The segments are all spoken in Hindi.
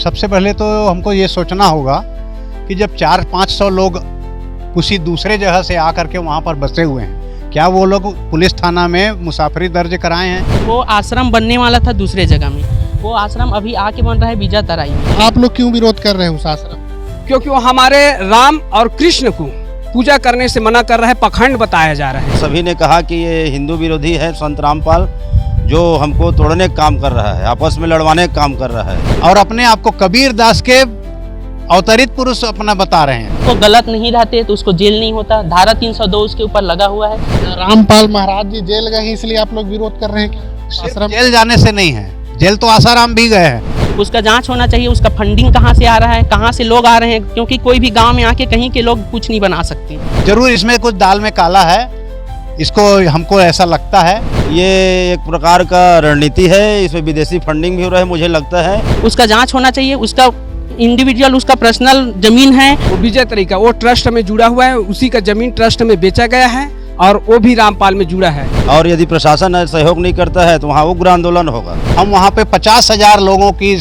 सबसे पहले तो हमको ये सोचना होगा कि जब 400-500 लोग किसी दूसरे जगह से आकर के वहाँ पर बसे हुए हैं, क्या वो लोग पुलिस थाना में मुसाफरी दर्ज कराए हैं? वो आश्रम बनने वाला था दूसरे जगह में, वो आश्रम अभी आके बन रहा है बीजा तराई में। आप लोग क्यों विरोध कर रहे हैं उस आश्रम? क्योंकि वो हमारे राम और कृष्ण को पूजा करने से मना कर रहा है, पखंड बताया जा रहा है। सभी ने कहा कि ये हिंदू विरोधी है संत रामपाल, जो हमको तोड़ने का काम कर रहा है, आपस में लड़वाने का काम कर रहा है और अपने आप को कबीर दास के अवतरित पुरुष अपना बता रहे हैं। वो गलत नहीं रहते तो उसको जेल नहीं होता, धारा 302 उसके ऊपर लगा हुआ है। रामपाल महाराज जी जेल गए हैं इसलिए आप लोग विरोध कर रहे हैं कि आश्रम? जेल जाने से नहीं है, जेल तो आसाराम भी गए हैं। उसका जांच होना चाहिए, उसका फंडिंग कहाँ से आ रहा है, कहाँ से लोग आ रहे हैं, क्योंकि कोई भी गांव में आके कहीं के लोग कुछ नहीं बना सकते। जरूर इसमें कुछ दाल में काला है, इसको हमको ऐसा लगता है। ये एक प्रकार का रणनीति है, इसमें विदेशी फंडिंग भी हो रहा है मुझे लगता है। उसका जांच होना चाहिए, उसका इंडिविजुअल, उसका पर्सनल जमीन है। वो विजय तरीका वो ट्रस्ट में जुड़ा हुआ है, उसी का जमीन ट्रस्ट में बेचा गया है और वो भी रामपाल में जुड़ा है। और यदि प्रशासन सहयोग नहीं करता है तो वहाँ उग्र आंदोलन होगा। हम वहाँ पे 50,000 लोगों की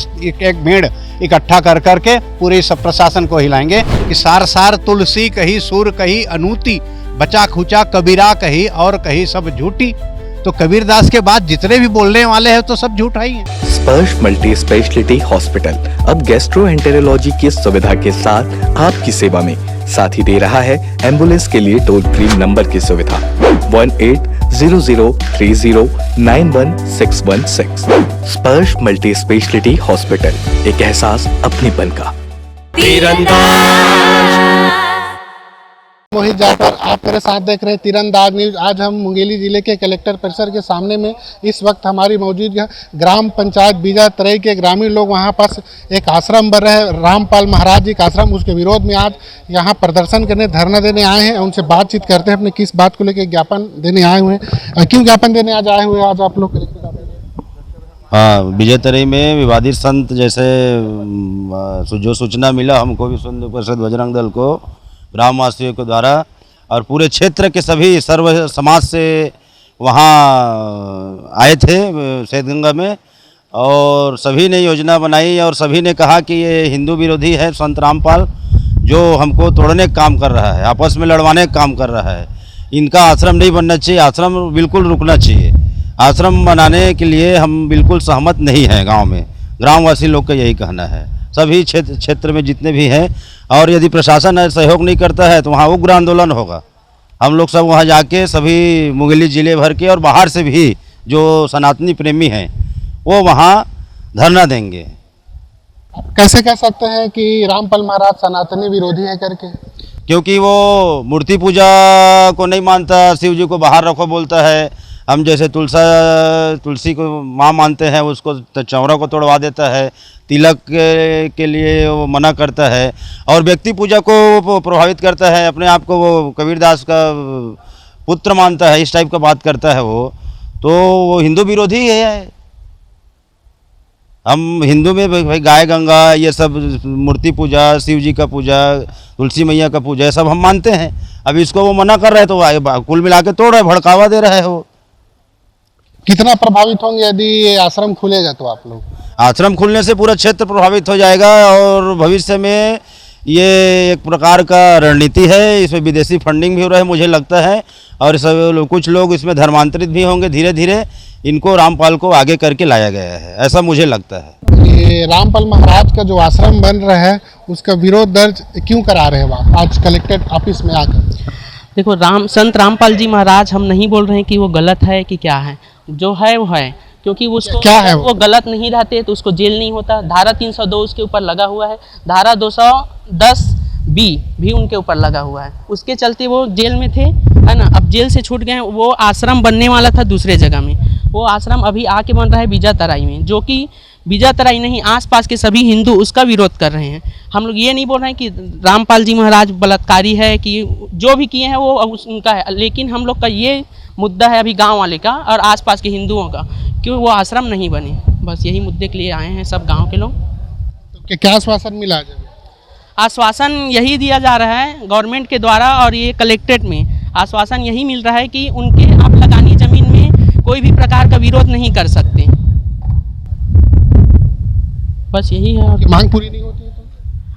एक भीड़ इकट्ठा कर करके पूरे सब प्रशासन को हिलाएंगे कि सार सार तुलसी कही, सुर कही, अनूती, बचा खुचा कबीरा कही और कही सब झूठी। तो कबीरदास के बाद जितने भी बोलने वाले हैं तो सब झूठा ही है। स्पर्श मल्टी स्पेशलिटी हॉस्पिटल अब गैस्ट्रोएंटेरोलॉजी की सुविधा के साथ आपकी सेवा में, साथ ही दे रहा है एम्बुलेंस के लिए टोल फ्री नंबर की सुविधा 180030091616। स्पर्श मल्टी स्पेशलिटी हॉस्पिटल, एक एहसास अपनेपन का। मोहित जाकर आप मेरे साथ देख रहे हैं तीरंदाज न्यूज। आज हम मुंगेली जिले के कलेक्टर परिसर के सामने में इस वक्त हमारी मौजूद ग्राम पंचायत बीजा तराई के ग्रामीण लोग वहां पास एक आश्रम बन रहे हैं, रामपाल महाराज जी का आश्रम, उसके विरोध में आज यहां प्रदर्शन करने, धरना देने आए हैं। उनसे बातचीत करते हैं अपने किस बात को लेकर ज्ञापन देने आए हुए हैं, क्यों ज्ञापन देने आज आए हुए हैं आज आप लोग कलेक्टर? हाँ, विजय तराई में विवादित संत जैसे जो सूचना मिला हमको भी हिंदू परिषद बजरंग दल को, ग्रामवासियों के द्वारा और पूरे क्षेत्र के सभी सर्व समाज से वहाँ आए थे शहीदगंगा में, और सभी ने योजना बनाई और सभी ने कहा कि ये हिंदू विरोधी है संत रामपाल, जो हमको तोड़ने का काम कर रहा है, आपस में लड़वाने का काम कर रहा है। इनका आश्रम नहीं बनना चाहिए, आश्रम बिल्कुल रुकना चाहिए। आश्रम बनाने के लिए हम बिल्कुल सहमत नहीं हैं। गाँव में ग्रामवासी लोग का यही कहना है, सभी क्षेत्र में जितने भी हैं। और यदि प्रशासन सहयोग नहीं करता है तो वहाँ उग्र आंदोलन होगा। हम लोग सब वहाँ जाके सभी मुंगेली जिले भर के और बाहर से भी जो सनातनी प्रेमी हैं वो वहाँ धरना देंगे। कैसे कह सकते हैं कि रामपाल महाराज सनातनी विरोधी है करके? क्योंकि वो मूर्ति पूजा को नहीं मानता, शिव जी को बाहर रखो बोलता है। हम जैसे तुलसी को माँ मानते हैं, उसको चौरा को तोड़वा देता है, तिलक के लिए वो मना करता है और व्यक्ति पूजा को प्रभावित करता है। अपने आप को वो कबीरदास का पुत्र मानता है, इस टाइप का बात करता है वो हिंदू विरोधी है। हम हिंदू में भाई गाय गंगा ये सब मूर्ति पूजा, शिव जी का पूजा, तुलसी मैया का पूजा, ये सब हम मानते हैं। अब इसको वो मना कर रहे हैं तो कुल मिला के तोड़ रहा है, भड़कावा दे रहा है वो। कितना प्रभावित होंगे यदि ये आश्रम खुलेगा तो आप लोग? आश्रम खुलने से पूरा क्षेत्र प्रभावित हो जाएगा और भविष्य में ये एक प्रकार का रणनीति है, इसमें विदेशी फंडिंग भी हो रहा है मुझे लगता है। और सब कुछ लोग इसमें धर्मांतरित भी होंगे, धीरे धीरे इनको रामपाल को आगे करके लाया गया है, ऐसा मुझे लगता है। ये रामपाल महाराज का जो आश्रम बन रहा है उसका विरोध दर्ज क्यों करा रहे हैं आज कलेक्टर ऑफिस में आकर? देखो, संत रामपाल जी महाराज, हम नहीं बोल रहे हैं कि वो गलत है कि क्या है, जो है वो है, क्योंकि उसको क्या है वो गलत नहीं रहते तो उसको जेल नहीं होता। धारा 302 उसके ऊपर लगा हुआ है, धारा 210B भी उनके ऊपर लगा हुआ है, उसके चलते वो जेल में थे, है ना। अब जेल से छूट गए। वो आश्रम बनने वाला था दूसरे जगह में, वो आश्रम अभी आके बन रहा है बीजा तराई में, जो कि बीजा तराई नहीं, आसपास के सभी हिंदू उसका विरोध कर रहे हैं। हम लोग ये नहीं बोल रहे हैं कि रामपाल जी महाराज बलात्कारी है, कि जो भी किए हैं वो उनका है, लेकिन हम लोग का ये मुद्दा है अभी गांव वाले का और आसपास के हिंदुओं का, क्यों वो आश्रम नहीं बने। बस यही मुद्दे के लिए आए हैं सब गांव के लोग। तो क्या आश्वासन मिला? आश्वासन यही दिया जा रहा है गवर्नमेंट के द्वारा और ये कलेक्ट्रेट में आश्वासन यही मिल रहा है कि उनके आप लगानी ज़मीन में कोई भी प्रकार का विरोध नहीं कर सकते। बस यही है। कि मांग पूरी नहीं होती है तो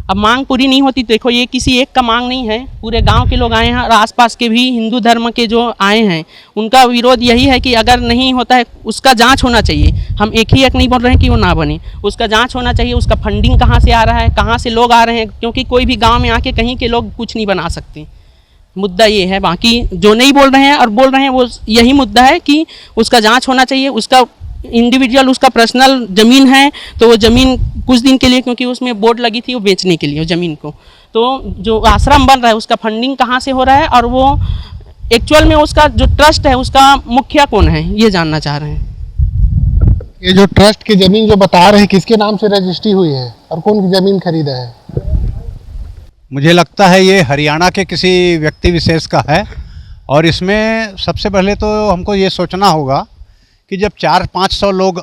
अब मांग पूरी नहीं होती, देखो ये किसी एक का मांग नहीं है, पूरे गांव के लोग आए हैं और आसपास के भी हिंदू धर्म के जो आए हैं उनका विरोध यही है कि अगर नहीं होता है उसका जांच होना चाहिए। हम एक नहीं बोल रहे हैं कि वो ना बने, उसका जांच होना चाहिए। उसका फंडिंग कहाँ से आ रहा है, कहाँ से लोग आ रहे हैं, क्योंकि कोई भी गाँव में आके कहीं के लोग कुछ नहीं बना सकते। मुद्दा ये है, बाकी जो नहीं बोल रहे हैं और बोल रहे हैं वो यही मुद्दा है कि उसका जांच होना चाहिए। उसका इंडिविजुअल, उसका पर्सनल ज़मीन है तो वो ज़मीन कुछ दिन के लिए, क्योंकि उसमें बोर्ड लगी थी वो बेचने के लिए ज़मीन को, तो जो आश्रम बन रहा है उसका फंडिंग कहाँ से हो रहा है और वो एक्चुअल में उसका जो ट्रस्ट है उसका मुखिया कौन है ये जानना चाह रहे हैं। ये जो ट्रस्ट की ज़मीन जो बता रहे हैं किसके नाम से रजिस्ट्री हुई है और कौन की ज़मीन खरीदा है? मुझे लगता है ये हरियाणा के किसी व्यक्ति विशेष का है। और इसमें सबसे पहले तो हमको ये सोचना होगा कि जब 400-500 लोग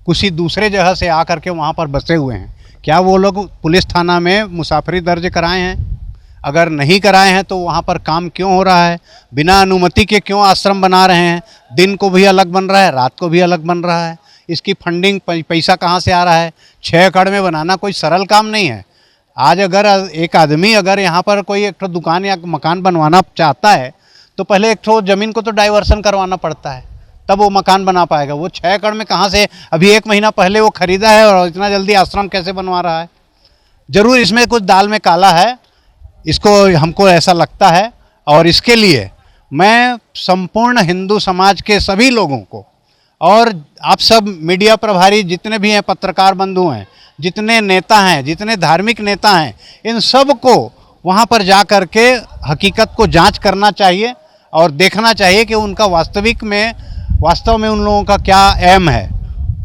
किसी दूसरे जगह से आकर के वहाँ पर बसे हुए हैं, क्या वो लोग पुलिस थाना में मुसाफरी दर्ज कराए हैं? अगर नहीं कराए हैं तो वहाँ पर काम क्यों हो रहा है? बिना अनुमति के क्यों आश्रम बना रहे हैं? दिन को भी अलग बन रहा है, रात को भी अलग बन रहा है। इसकी फंडिंग पैसा कहाँ से आ रहा है? 6 एकड़ में बनाना कोई सरल काम नहीं है। आज अगर एक आदमी अगर यहाँ पर कोई एक ठो दुकान या मकान बनवाना चाहता है तो पहले एक ठो ज़मीन को तो डाइवर्सन करवाना पड़ता है, तब वो मकान बना पाएगा। वो 6 एकड़ में कहाँ से, अभी 1 महीना पहले वो खरीदा है और इतना जल्दी आश्रम कैसे बनवा रहा है? ज़रूर इसमें कुछ दाल में काला है, इसको हमको ऐसा लगता है। और इसके लिए मैं संपूर्ण हिंदू समाज के सभी लोगों को और आप सब मीडिया प्रभारी जितने भी हैं, पत्रकार बंधु हैं, जितने नेता हैं, जितने धार्मिक नेता हैं, इन सब को वहाँ पर जा कर के हकीकत को जांच करना चाहिए और देखना चाहिए कि उनका वास्तव में उन लोगों का क्या एम है,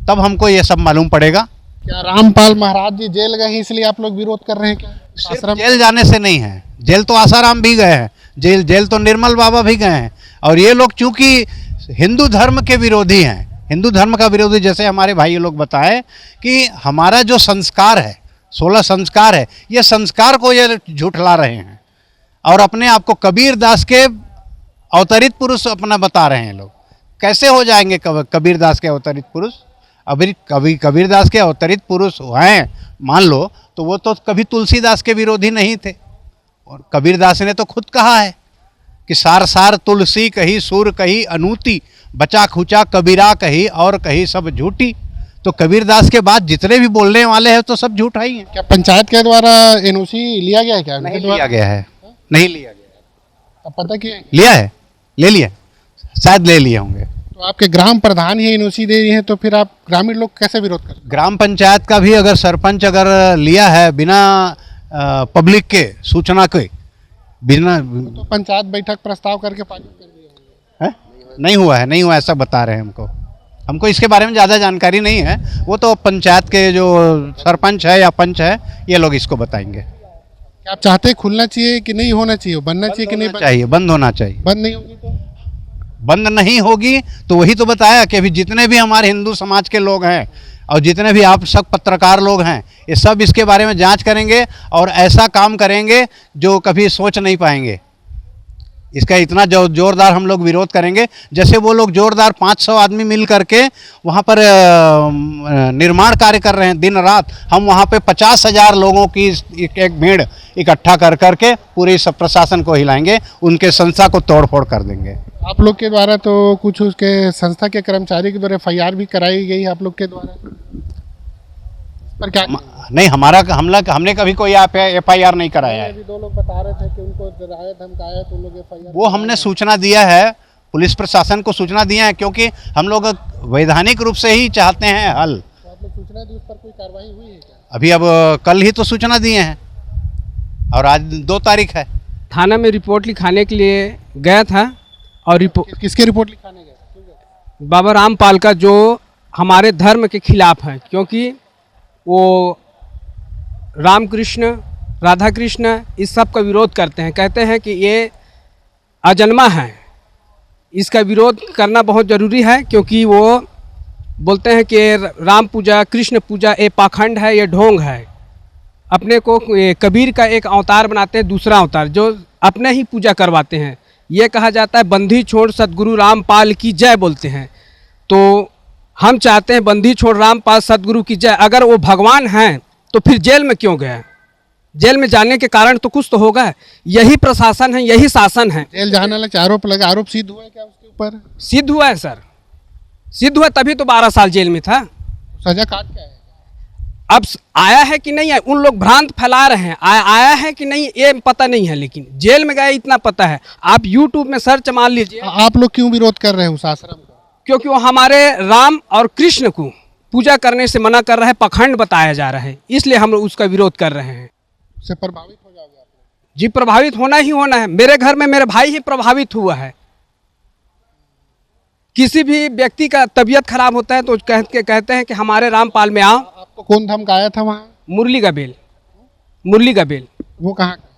तब हमको ये सब मालूम पड़ेगा। क्या रामपाल महाराज जी जेल गए हैं इसलिए आप लोग विरोध कर रहे हैं क्या? सिर्फ जेल जाने से नहीं है, जेल तो आसाराम भी गए हैं, जेल तो निर्मल बाबा भी गए हैं। और ये लोग चूंकि हिंदू धर्म के विरोधी हैं, हिंदू धर्म का विरोधी, जैसे हमारे भाई लोग बताए कि हमारा जो संस्कार है, 16 संस्कार है, ये संस्कार को ये झुठला रहे हैं और अपने आप को कबीर दास के अवतरित पुरुष अपना बता रहे हैं। लोग कैसे हो जाएंगे कबीर दास के अवतरित पुरुष? अभी कबीर दास के अवतरित पुरुष हैं मान लो, तो वो तो कभी तुलसीदास के विरोधी नहीं थे। और कबीर दास ने तो खुद कहा है कि सार सार तुलसी कही, सुर कही अनूती, बचा खुचा कबीरा कही और कही सब झूठी। तो कबीर दास के बाद जितने भी बोलने वाले हैं तो सब झूठा ही है। क्या पंचायत के द्वारा एनओसी लिया गया है क्या? नहीं लिया गया है, नहीं लिया गया है। अब पता किया लिया है, ले लिया, शायद ले लिए होंगे। तो आपके ग्राम प्रधान ही एनओसी दे रही हैं तो फिर आप ग्रामीण लोग कैसे विरोध कर? ग्राम पंचायत का भी अगर सरपंच अगर लिया है बिना पब्लिक के सूचना के, बिना तो पंचायत बैठक प्रस्ताव करके पारित कर दिया है? नहीं हुआ है, नहीं हुआ, ऐसा बता रहे हैं हमको इसके बारे में ज़्यादा जानकारी नहीं है। वो तो पंचायत के जो सरपंच है या पंच है ये लोग इसको बताएंगे। क्या आप चाहते हैं खुलना चाहिए कि नहीं होना चाहिए, बनना चाहिए कि नहीं चाहिए? बंद होना चाहिए। बंद नहीं होगी तो? बंद नहीं होगी तो वही तो बताया कि अभी जितने भी हमारे हिंदू समाज के लोग हैं और जितने भी आप सब पत्रकार लोग हैं, ये सब इसके बारे में जांच करेंगे और ऐसा काम करेंगे जो कभी सोच नहीं पाएंगे। इसका इतना जोरदार हम लोग विरोध करेंगे, जैसे वो लोग जोरदार 500 आदमी मिल करके वहाँ पर निर्माण कार्य कर रहे हैं दिन रात। हम वहाँ पे 50,000 लोगों की एक भीड़ इकट्ठा कर करके पूरे सब प्रशासन को हिलाएंगे, उनके संस्था को तोड़ फोड़ कर देंगे। आप लोग के द्वारा तो कुछ उसके संस्था के कर्मचारी के द्वारा FIR भी कराई गई है आप लोग के द्वारा, पर क्या नहीं, हमने कभी कोई FIR नहीं कराया है। 2 लोग बता रहे थे कि उनको डराया धमकाया तो लोग FIR, वो हमने सूचना दिया है, पुलिस प्रशासन को सूचना दिया है, क्योंकि हम लोग वैधानिक रूप से ही चाहते हैं हल। तो आप लोग सूचना दी, उस पर कोई कार्रवाई हुई है क्या? अभी अब कल ही तो सूचना दिए हैं और आज 2 तारीख है। थाना में रिपोर्ट लिखाने के लिए गया था और किसके रिपोर्ट लिखाने गए? बाबा रामपाल का, जो हमारे धर्म के खिलाफ है, क्योंकि वो रामकृष्ण राधा कृष्ण इस सब का विरोध करते हैं, कहते हैं कि ये अजन्मा है, इसका विरोध करना बहुत ज़रूरी है। क्योंकि वो बोलते हैं कि राम पूजा कृष्ण पूजा ये पाखंड है, ये ढोंग है। अपने को कबीर का एक अवतार बनाते हैं, दूसरा अवतार जो अपने ही पूजा करवाते हैं। ये कहा जाता है बंदी छोड़ सतगुरु रामपाल की जय बोलते हैं। तो हम चाहते हैं बंदी छोड़ रामपाल सदगुरु की जय। अगर वो भगवान हैं तो फिर जेल में क्यों गए? जेल में जाने के कारण तो कुछ तो होगा। यही प्रशासन है, यही शासन है। जेल जाने लगे, आरोप लगा, आरोप सिद्ध हुआ है क्या उसके ऊपर? सिद्ध हुआ है सर, सिद्ध हुआ तभी तो 12 साल जेल में था। सजा काट क्या है? अब आया है कि नहीं है, उन लोग भ्रांत फैला रहे हैं। आया है कि नहीं ये पता नहीं है, लेकिन जेल में गए इतना पता है। आप यूट्यूब में सर्च मार लीजिए। आप लोग क्यों विरोध कर रहे हैं उस आश्रम का? क्योंकि वो हमारे राम और कृष्ण को पूजा करने से मना कर रहा है, पखंड बताया जा रहा है, इसलिए हम उसका विरोध कर रहे हैं। उससे प्रभावित हो जाओगे आप लोग? जी, प्रभावित होना ही होना है। मेरे घर में मेरे भाई ही प्रभावित हुआ है। किसी भी व्यक्ति का तबीयत खराब होता है तो कहते हैं कि हमारे रामपाल में आओ। आपको कौन धमकाया था वहाँ? मुरली गबेल। मुरली गबेल वो कहाँ का?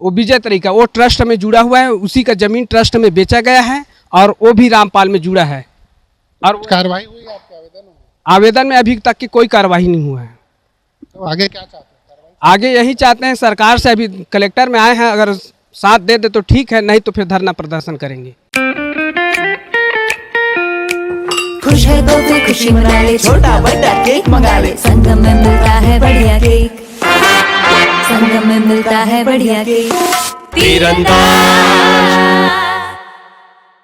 वो विजय तरीका, वो ट्रस्ट में जुड़ा हुआ है, उसी का जमीन ट्रस्ट में बेचा गया है और वो भी रामपाल में जुड़ा है। और कार्रवाई हुई है आपके आवेदन में? आवेदन में अभी तक की कोई कार्रवाई नहीं हुआ है। तो आगे क्या चाहते हैं? आगे यही चाहते हैं सरकार से, अभी कलेक्टर में आए हैं, अगर साथ दे दे तो ठीक है, नहीं तो फिर धरना प्रदर्शन करेंगे। खुश है तो फिर खुशी मना ले, छोटा बड़ा केक मंगा ले, संगम में मिलता है बढ़िया केक, संगम में मिलता है बढ़िया केक। तीरंदाज